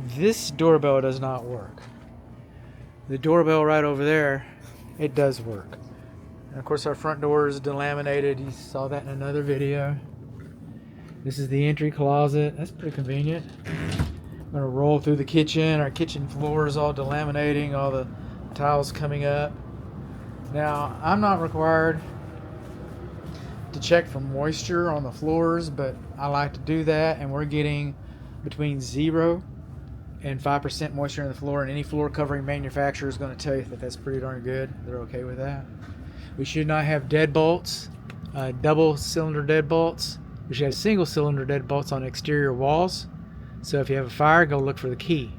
This doorbell does not work. The doorbell right over there, it does work. And of course our front door is delaminated. You saw that in another video. This is the entry closet. That's pretty convenient. I'm gonna roll through the kitchen. Our kitchen floor is all delaminating, all the tiles coming up. Now, I'm not required to check for moisture on the floors, but I like to do that, and we're getting between 0 and 5% moisture in the floor, and any floor covering manufacturer is going to tell you that that's pretty darn good. They're okay with that. We should not have deadbolts, double cylinder deadbolts. We should have single cylinder deadbolts on exterior walls. So if you have a fire, go look for the key.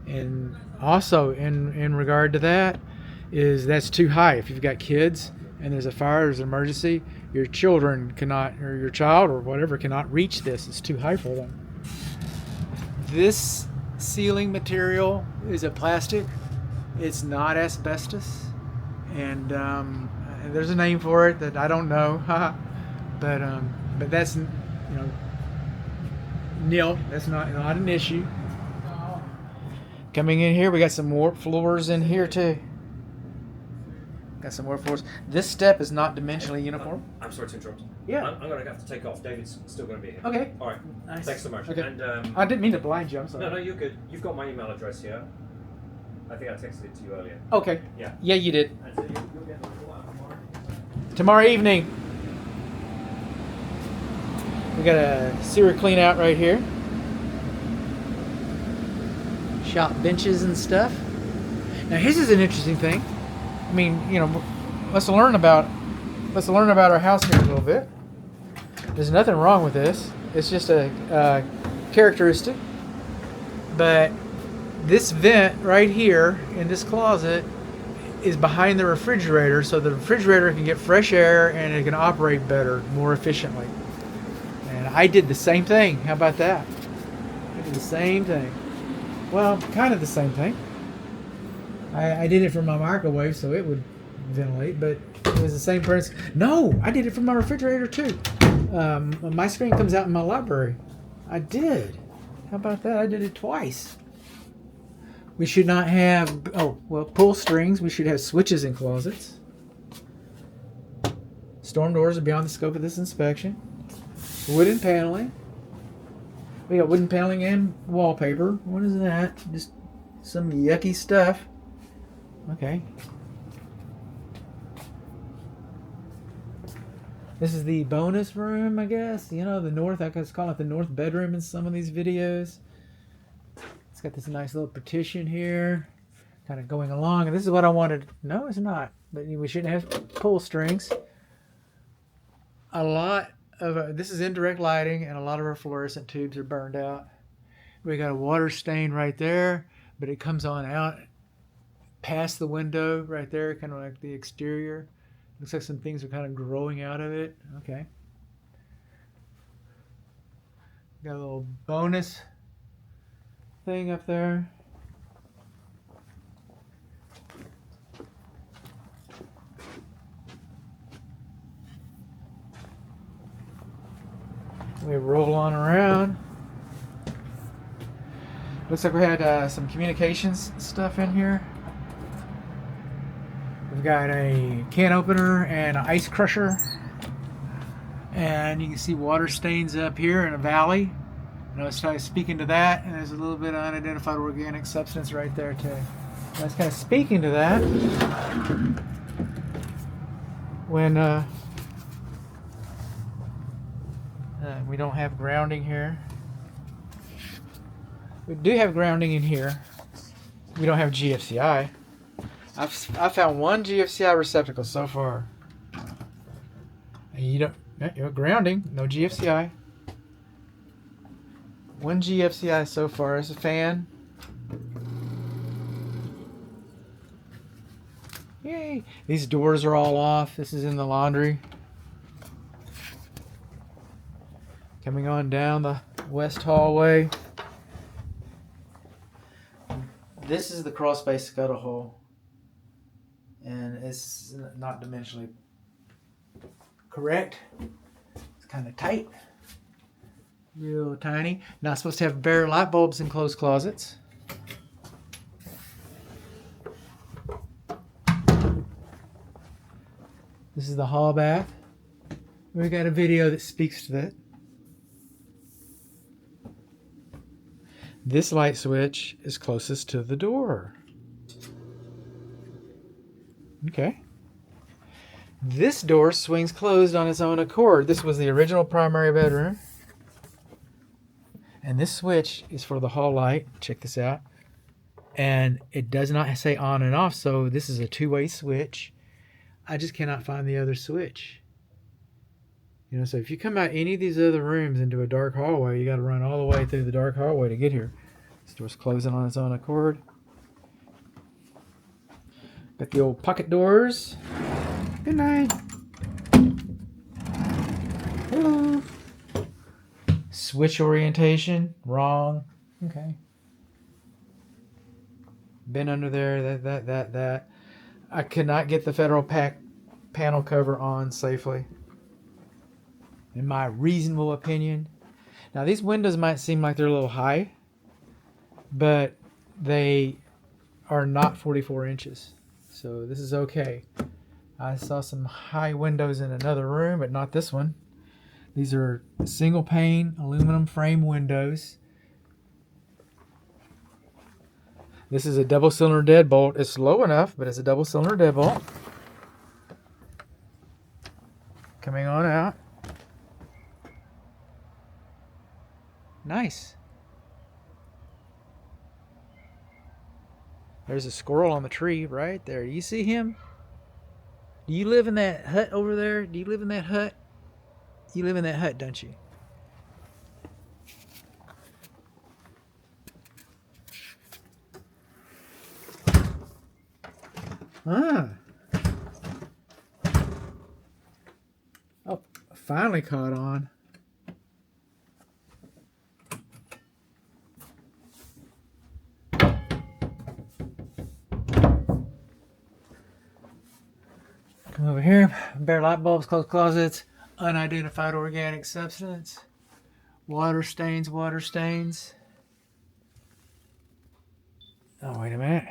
And also in regard to that, is that's too high. If you've got kids and there's a fire, there's an emergency, your children cannot, or your child or whatever cannot reach this. It's too high for them. This ceiling material is a plastic. It's not asbestos, and there's a name for it that I don't know. but that's nil. That's not an issue. Coming in here, we got some warped floors in here too. Got some more floors. This step is not dimensionally uniform. I'm sorry to interrupt. Yeah. I'm going to have to take off. David's still going to be here. Okay. All right. Nice. Thanks so much. Okay. And I didn't mean to blind you. I'm sorry. no, you're good. You've got my email address here. I think I texted it to you earlier. Okay. Yeah. Yeah, you did. And so you'll get the call out tomorrow. Tomorrow evening. We got a sewer clean out right here. Shop benches and stuff. Now, this is an interesting thing. I mean, let's learn about our house here a little bit. There's nothing wrong with this. It's just a characteristic. But this vent right here in this closet is behind the refrigerator, so the refrigerator can get fresh air and it can operate better, more efficiently. And I did the same thing. How about that? I did the same thing. Well, kind of the same thing. I did it for my microwave so it would ventilate, but it was the same principle. No, I did it for my refrigerator too. My screen comes out in my library. I did. How about that? I did it twice. We should not have, pull strings. We should have switches in closets. Storm doors are beyond the scope of this inspection. Wooden paneling. We got wooden paneling and wallpaper. What is that? Just some yucky stuff. Okay. This is the bonus room, I guess. The north, I guess call it the north bedroom in some of these videos. It's got this nice little partition here, kind of going along. And this is what I wanted. No, it's not. But we shouldn't have pull strings. A lot of this is indirect lighting, and a lot of our fluorescent tubes are burned out. We got a water stain right there, but it comes on out past the window right there, kind of like the exterior. Looks like some things are kind of growing out of it. Okay. Got a little bonus thing up there. We roll on around. Looks like we had some communications stuff in here. We've got a can opener and an ice crusher. And you can see water stains up here in a valley. And I was kind of speaking to that, and there's a little bit of unidentified organic substance right there too. And I was kind of speaking to that when we don't have grounding here. We do have grounding in here. We don't have GFCI. I've found one GFCI receptacle so far. And you're grounding, no GFCI. One GFCI so far is a fan. Yay! These doors are all off. This is in the laundry. Coming on down the west hallway. This is the crawl space scuttle hole. And it's not dimensionally correct. It's kind of tight. Real tiny. Not supposed to have bare light bulbs in closed closets. This is the hall bath. We got a video that speaks to that. This light switch is closest to the door. Okay. This door swings closed on its own accord. This was the original primary bedroom. And this switch is for the hall light. Check this out. And it does not say on and off, so this is a two-way switch. I just cannot find the other switch. You know, so if you come out any of these other rooms into a dark hallway, you got to run all the way through the dark hallway to get here. This door's closing on its own accord. Got the old pocket doors. Good night. Hello. Switch orientation, wrong. Okay. Been under there, that. I could not get the federal panel cover on safely, in my reasonable opinion. Now these windows might seem like they're a little high, but they are not 44 inches. So this is okay. I saw some high windows in another room, but not this one. These are single pane aluminum frame windows. This is a double cylinder deadbolt. It's low enough, but it's a double cylinder deadbolt. Coming on out. Nice. There's a squirrel on the tree right there. You see him? Do you live in that hut over there? Do you live in that hut? You live in that hut, don't you? Ah. Oh, finally caught on. Come over here. Bare light bulbs, closed closets, unidentified organic substance, water stains, water stains. Oh, wait a minute.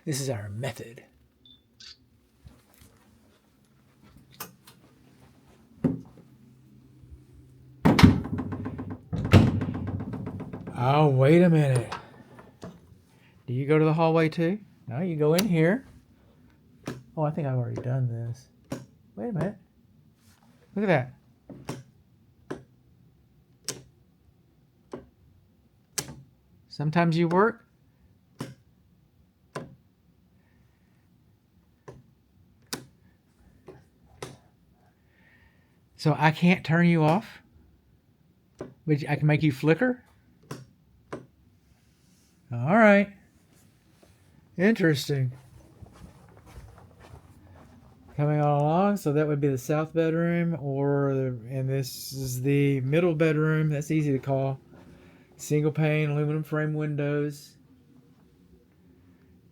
This is our method. Oh, wait a minute. Do you go to the hallway too? No, you go in here. Oh, I think I've already done this. Wait a minute. Look at that. Sometimes you work. So I can't turn you off, but I can make you flicker. All right. Interesting. Coming all along, so that would be the south bedroom, and this is the middle bedroom. That's easy to call. Single pane, aluminum frame windows.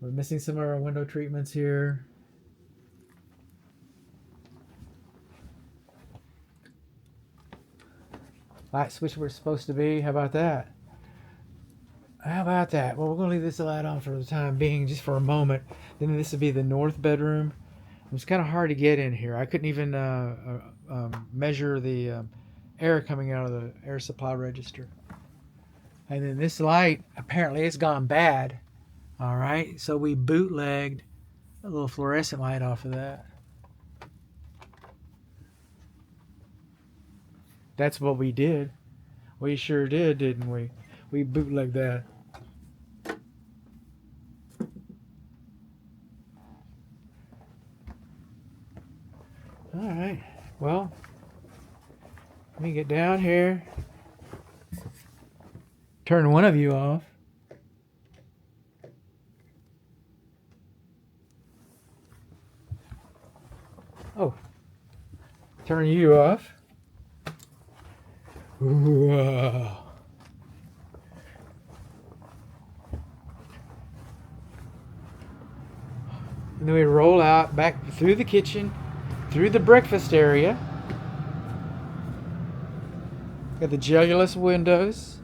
We're missing some of our window treatments here. Light switch where it's supposed to be. How about that? How about that? Well, we're going to leave this light on for the time being, just for a moment. Then this would be the north bedroom. It was kind of hard to get in here. I couldn't even measure the air coming out of the air supply register. And then this light, apparently it's gone bad. All right, so we bootlegged a little fluorescent light off of that. That's what we did. We sure did, didn't we? We bootlegged that. All right, well, let me get down here. Turn one of you off. Oh, turn you off. Whoa. And then we roll out back through the kitchen, through the breakfast area. Got the jellyless windows.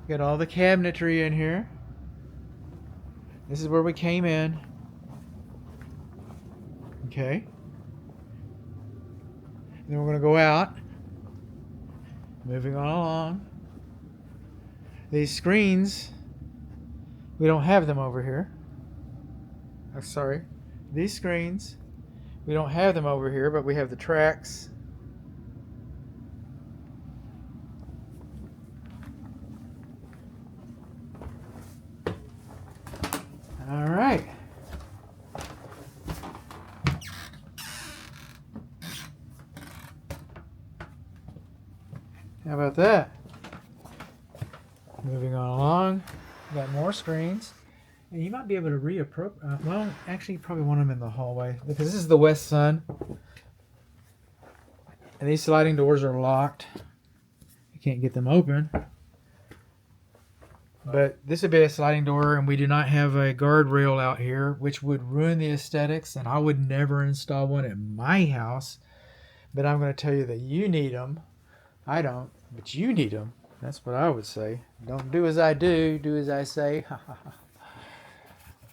Got all the cabinetry in here. This is where we came in. Okay. And then we're going to go out. Moving on along. These screens, we don't have them over here. Oh, sorry. These screens, we don't have them over here, but we have the TRECs. All right. How about that? Moving on along, got more screens. And you might be able to reappropriate. Well, actually, you probably want them in the hallway because this is the west sun. And these sliding doors are locked. You can't get them open. But this would be a sliding door, and we do not have a guardrail out here, which would ruin the aesthetics, and I would never install one at my house. But I'm going to tell you that you need them. I don't, but you need them. That's what I would say. Don't do as I do, do as I say.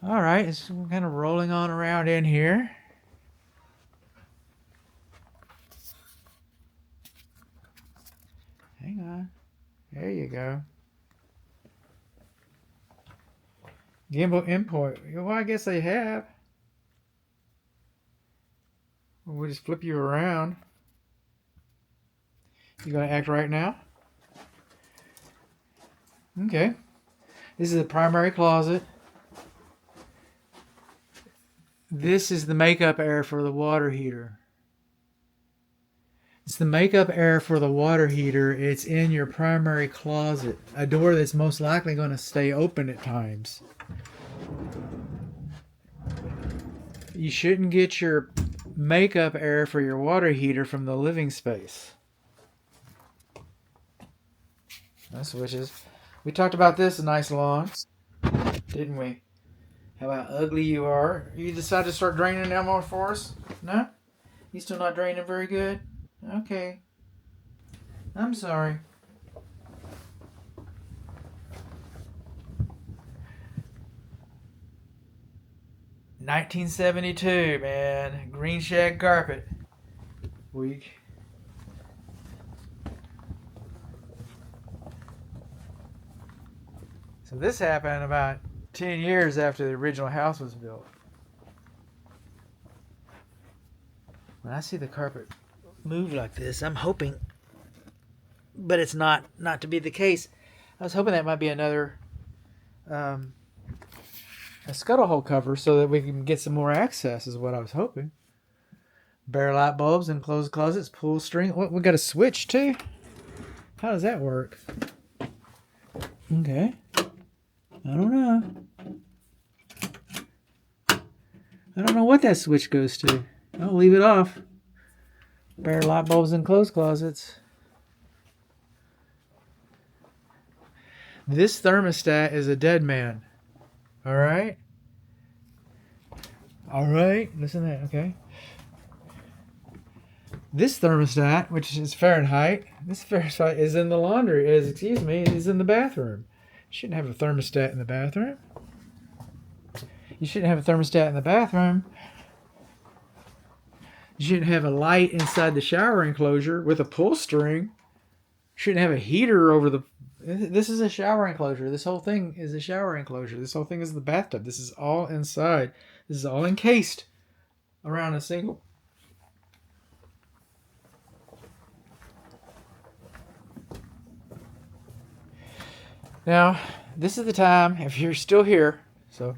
All right, it's kind of rolling on around in here. Hang on. There you go. Gimbal input. Well, I guess they have. We'll just flip you around. You gonna act right now? Okay. This is the primary closet. This is the makeup area for the water heater. It's the makeup area for the water heater. It's in your primary closet. A door that's most likely going to stay open at times. You shouldn't get your makeup area for your water heater from the living space. No switches. We talked about this a nice long, didn't we? How ugly you are. You decided to start draining now more for us? No? You still not draining very good? Okay. I'm sorry. $1972, man. Green shag carpet. Weak. So this happened about 10 years after the original house was built. When I see the carpet move like this, I'm hoping, but it's not to be the case. I was hoping that might be another a scuttle hole cover so that we can get some more access is what I was hoping. Bare light bulbs, enclosed closets, pull string. What, we got a switch too? How does that work? Okay. I don't know. I don't know what that switch goes to. I'll leave it off. Bare light bulbs and clothes closets. This thermostat is a dead man. All right? All right. Listen to that, okay? This thermostat, which is Fahrenheit, this Fahrenheit is in the laundry, is in the bathroom. You shouldn't have a thermostat in the bathroom. You shouldn't have a thermostat in the bathroom. You shouldn't have a light inside the shower enclosure with a pull string. You shouldn't have a heater over the... This is a shower enclosure. This whole thing is a shower enclosure. This whole thing is the bathtub. This is all inside. This is all encased around a single... Now, this is the time, if you're still here, so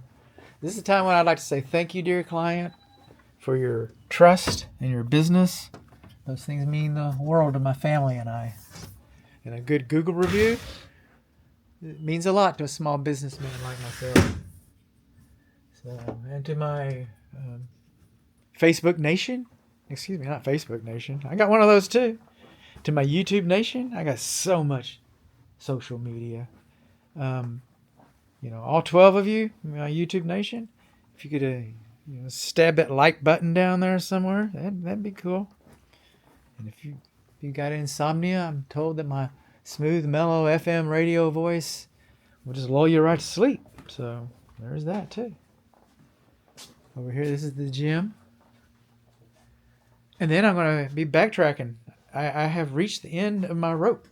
this is the time when I'd like to say thank you, dear client, for your trust in your business. Those things mean the world to my family and I. And a good Google review, it means a lot to a small businessman like myself. So, and to my Facebook Nation, excuse me, not Facebook Nation, I got one of those too. To my YouTube Nation, I got so much social media. All 12 of you, my YouTube Nation, if you could stab that like button down there somewhere, that'd be cool. And if you got insomnia, I'm told that my smooth, mellow FM radio voice will just lull you right to sleep. So there's that too. Over here, this is the gym. And then I'm going to be backtracking. I have reached the end of my rope.